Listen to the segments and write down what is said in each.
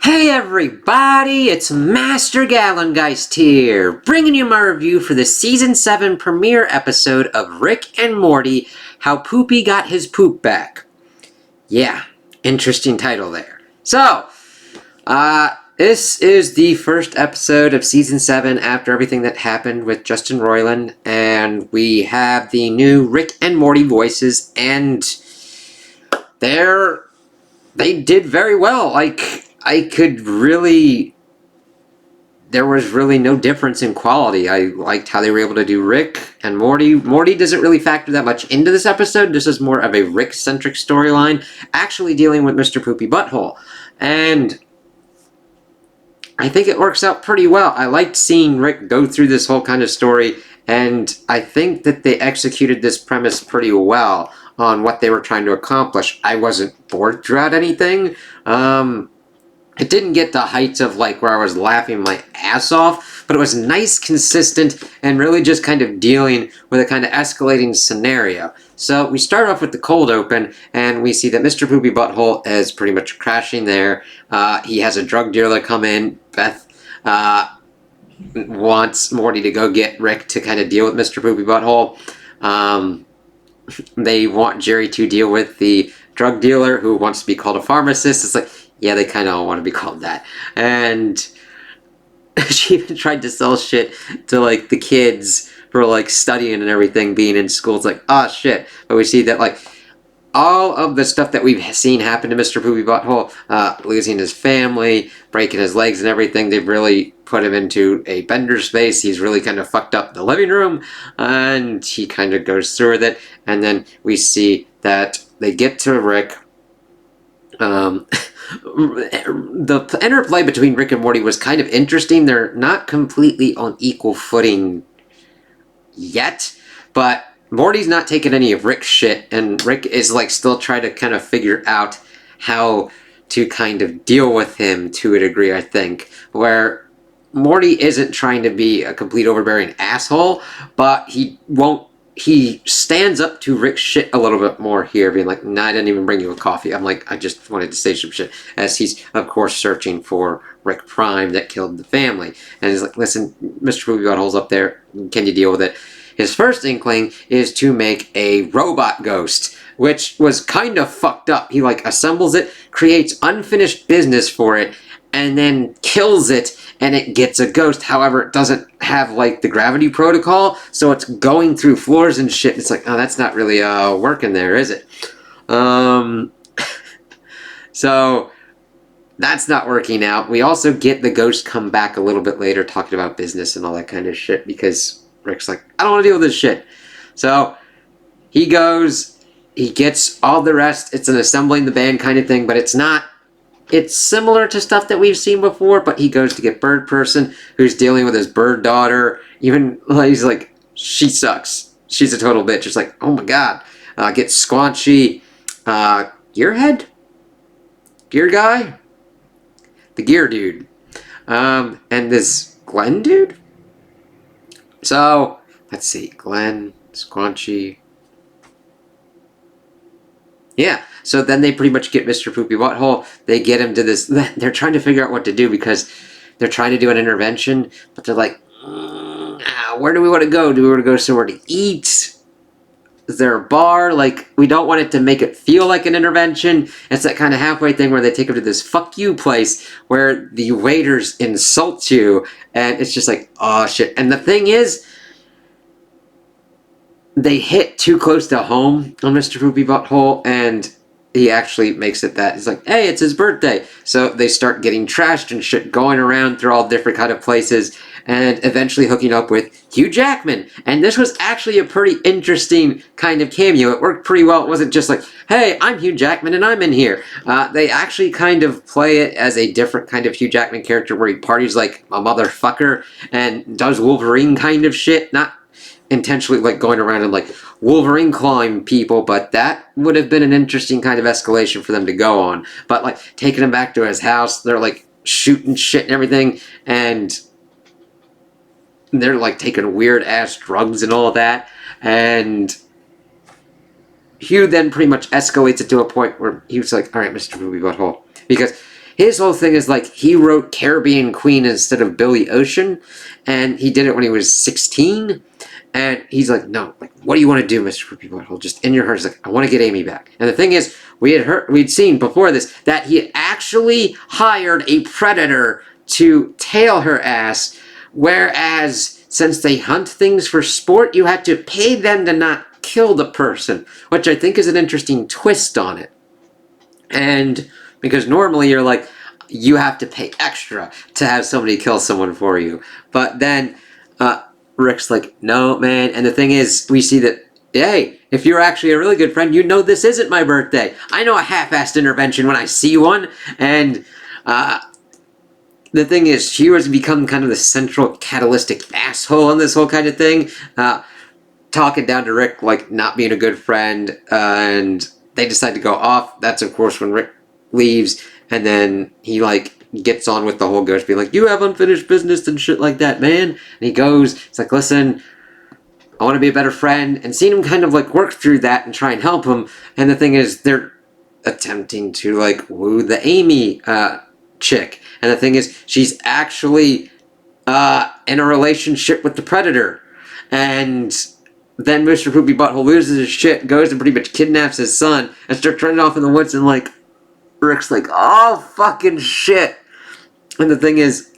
Hey everybody, it's Master Gallengeist here, bringing you my review for the Season 7 premiere episode of Rick and Morty, How Poopy Got His Poop Back. Yeah, interesting title there. So, this is the first episode of Season 7 after everything that happened with Justin Roiland, and we have the new Rick and Morty voices, and they did very well. There was really no difference in quality. I liked how they were able to do Rick and Morty. Morty doesn't really factor that much into this episode. This is more of a Rick-centric storyline, actually dealing with Mr. Poopy Butthole. And I think it works out pretty well. I liked seeing Rick go through this whole kind of story, and I think that they executed this premise pretty well on what they were trying to accomplish. I wasn't bored throughout anything. It didn't get the heights of where I was laughing my ass off, but it was nice, consistent, and really just kind of dealing with a kind of escalating scenario. So we start off with the cold open, and we see that Mr. Poopy Butthole is pretty much crashing there. He has a drug dealer come in. Beth wants Morty to go get Rick to kind of deal with Mr. Poopy Butthole. They want Jerry to deal with the drug dealer who wants to be called a pharmacist. It's like, yeah, they kind of all want to be called that. And she even tried to sell shit to, the kids for, studying and everything, being in school. It's like, oh, shit. But we see that, all of the stuff that we've seen happen to Mr. Poopy Butthole, losing his family, breaking his legs and everything, they've really put him into a bender space. He's really kind of fucked up the living room, and he kind of goes through with it. And then we see that they get to Rick. The interplay between Rick and Morty was kind of interesting. They're not completely on equal footing yet, but Morty's not taking any of Rick's shit, and Rick is still trying to kind of figure out how to kind of deal with him to a degree, I think, where Morty isn't trying to be a complete overbearing asshole, but he stands up to Rick's shit a little bit more here, being like, nah, I didn't even bring you a coffee. I'm like, I just wanted to say some shit, as he's, of course, searching for Rick Prime that killed the family. And he's like, listen, Mr. Poopy Butthole's up there. Can you deal with it? His first inkling is to make a robot ghost, which was kind of fucked up. He, assembles it, creates unfinished business for it, and then kills it, and it gets a ghost. However, it doesn't have, the gravity protocol, so it's going through floors and shit. It's like, oh, that's not really, working there, is it? So, that's not working out. We also get the ghost come back a little bit later, talking about business and all that kind of shit, because Rick's like, I don't want to deal with this shit. So, he goes, he gets all the rest. It's an assembling the band kind of thing, but it's not. It's similar to stuff that we've seen before, but he goes to get Bird Person, who's dealing with his bird daughter. Even, he's like, she sucks. She's a total bitch. It's like, oh my god. Get Squanchy. Gearhead? Gear guy? The gear dude. And this Glenn dude? So, let's see. Glenn, Squanchy. Yeah, so then they pretty much get Mr. Poopy Butthole. They get him to this. They're trying to figure out what to do because they're trying to do an intervention, but they're like, where do we want to go? Do we want to go somewhere to eat? Is there a bar? We don't want it to make it feel like an intervention. It's that kind of halfway thing where they take him to this fuck you place where the waiters insult you, and it's just like, oh shit. And the thing is, they hit too close to home on Mr. Poopy Butthole, and he actually makes it that. He's like, hey, it's his birthday. So they start getting trashed and shit, going around through all different kind of places, and eventually hooking up with Hugh Jackman. And this was actually a pretty interesting kind of cameo. It worked pretty well. It wasn't just like, hey, I'm Hugh Jackman and I'm in here. They actually kind of play it as a different kind of Hugh Jackman character where he parties like a motherfucker and does Wolverine kind of shit. Not intentionally going around and Wolverine clawing people, but that would have been an interesting kind of escalation for them to go on. But taking him back to his house, they're shooting shit and everything, and they're taking weird ass drugs and all of that, and Hugh then pretty much escalates it to a point where he was like, alright, Mr. Poopy Butthole, because his whole thing is like he wrote Caribbean Queen instead of Billy Ocean, and he did it when he was 16. And he's like, no, like, what do you want to do, Mr. Poopy Butthole? Just in your heart, he's like, I want to get Amy back. And the thing is, we'd seen before this that he had actually hired a predator to tail her ass, whereas since they hunt things for sport, you had to pay them to not kill the person, which I think is an interesting twist on it. And because normally you're like, you have to pay extra to have somebody kill someone for you. But then Rick's like, no, man. And the thing is, we see that, hey, if you're actually a really good friend, you know this isn't my birthday. I know a half-assed intervention when I see one. And the thing is, she was become kind of the central catalytic asshole in this whole kind of thing. Talking down to Rick, like, not being a good friend. And they decide to go off. That's, of course, when Rick leaves. And then he, like, gets on with the whole ghost being like, you have unfinished business and shit like that, man. And he goes, it's like, listen, I want to be a better friend. And seeing him kind of, like, work through that and try and help him. And the thing is, they're attempting to, like, woo the Amy chick. And the thing is, she's actually in a relationship with the Predator. And then Mr. Poopy Butthole loses his shit, goes and pretty much kidnaps his son, and starts running off in the woods, and, like, Rick's like, oh, fucking shit. And the thing is,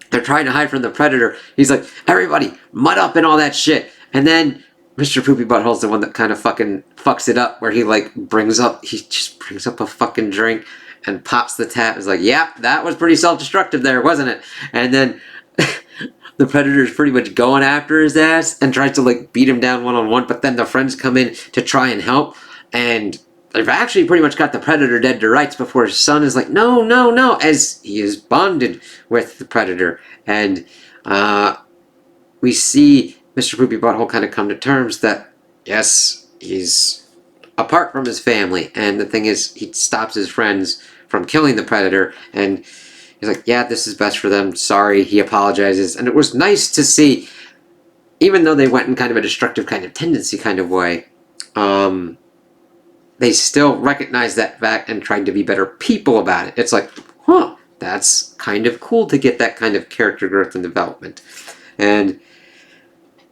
they're trying to hide from the Predator. He's like, everybody, mud up and all that shit. And then Mr. Poopy Butthole's the one that kind of fucking fucks it up, where he, like, he just brings up a fucking drink and pops the tap. He's like, yep, that was pretty self-destructive there, wasn't it? And then the Predator's pretty much going after his ass and tries to, like, beat him down one-on-one, but then the friends come in to try and help, and they've actually pretty much got the Predator dead to rights before his son is like, no, no, no, as he is bonded with the Predator. And we see Mr. Poopy Butthole kind of come to terms that, yes, he's apart from his family. And the thing is, he stops his friends from killing the Predator. And he's like, yeah, this is best for them. Sorry, he apologizes. And it was nice to see, even though they went in kind of a destructive kind of tendency kind of way, they still recognize that fact and tried to be better people about it. It's like, huh, that's kind of cool to get that kind of character growth and development. And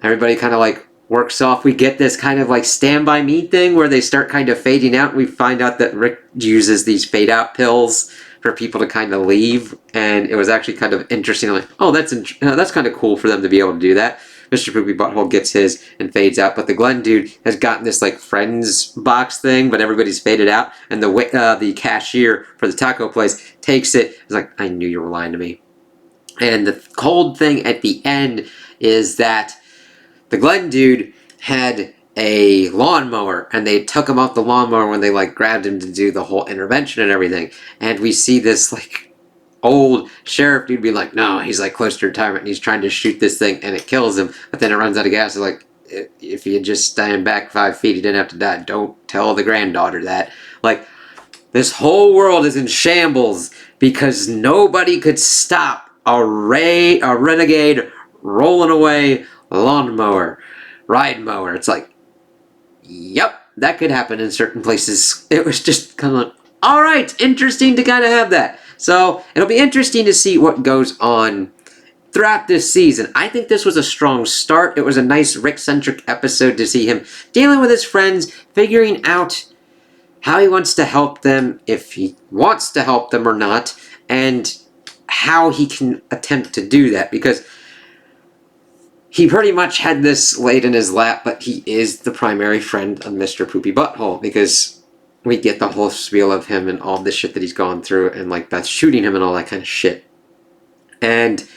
everybody kind of like works off. We get this kind of like Stand By Me thing where they start kind of fading out. We find out that Rick uses these fade out pills for people to kind of leave. And it was actually kind of interesting. I'm like, oh, that's kind of cool for them to be able to do that. Mr. Poopy Butthole gets his and fades out, but the Glenn dude has gotten this like friends box thing, but everybody's faded out, and the cashier for the taco place takes it. He's like, I knew you were lying to me. And the cold thing at the end is that the Glenn dude had a lawnmower, and they took him off the lawnmower when they like grabbed him to do the whole intervention and everything. And we see this like old sheriff dude be like, no, he's like close to retirement and he's trying to shoot this thing and it kills him, but then it runs out of gas. It's like, if you just stand back 5 feet, he didn't have to die. Don't tell the granddaughter that. Like, this whole world is in shambles because nobody could stop a renegade rolling away lawnmower, ride mower. It's like, yep, that could happen in certain places. It was just kind of like, all right, interesting to kind of have that. So it'll be interesting to see what goes on throughout this season. I think this was a strong start. It was a nice Rick-centric episode to see him dealing with his friends, figuring out how he wants to help them, if he wants to help them or not, and how he can attempt to do that. Because he pretty much had this laid in his lap, but he is the primary friend of Mr. Poopy Butthole, because we get the whole spiel of him and all the shit that he's gone through, and like Beth shooting him and all that kind of shit. And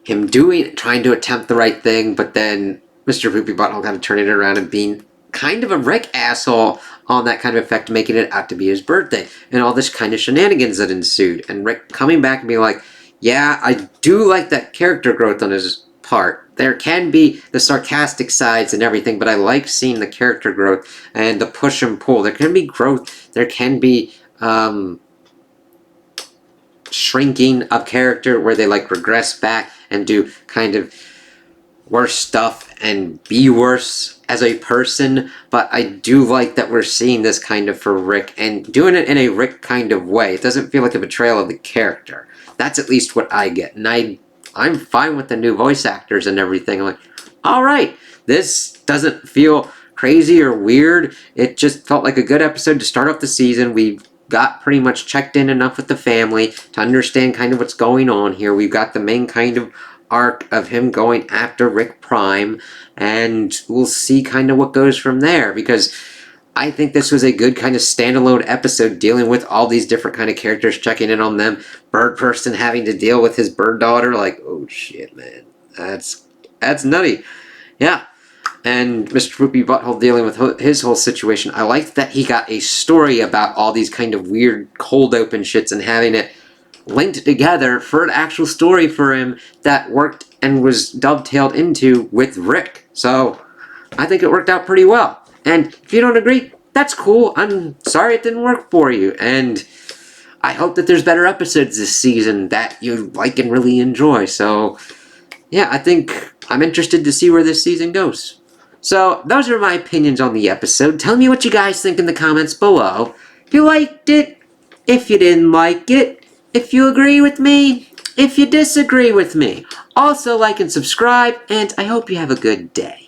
him trying to attempt the right thing, but then Mr. Poopy Butthole kind of turning it around and being kind of a Rick asshole on that kind of effect, making it out to be his birthday, and all this kind of shenanigans that ensued. And Rick coming back and being like, yeah, I do like that character growth on his part. There can be the sarcastic sides and everything, but I like seeing the character growth and the push and pull. There can be growth. There can be shrinking of character where they like regress back and do kind of worse stuff and be worse as a person, but I do like that we're seeing this kind of for Rick and doing it in a Rick kind of way. It doesn't feel like a betrayal of the character. That's at least what I get, and I'm fine with the new voice actors and everything. I'm like, all right, this doesn't feel crazy or weird. It just felt like a good episode to start off the season. We got pretty much checked in enough with the family to understand kind of what's going on here. We've got the main kind of arc of him going after Rick Prime, and we'll see kind of what goes from there, because I think this was a good kind of standalone episode dealing with all these different kind of characters, checking in on them. Bird Person having to deal with his bird daughter, like, oh shit, man, that's nutty. Yeah. And Mr. Poopy Butthole dealing with his whole situation. I liked that he got a story about all these kind of weird cold open shits and having it linked together for an actual story for him that worked and was dovetailed into with Rick. So I think it worked out pretty well. And if you don't agree, that's cool. I'm sorry it didn't work for you. And I hope that there's better episodes this season that you like and really enjoy. So yeah, I think I'm interested to see where this season goes. So those are my opinions on the episode. Tell me what you guys think in the comments below. If you liked it, if you didn't like it, if you agree with me, if you disagree with me. Also like and subscribe, and I hope you have a good day.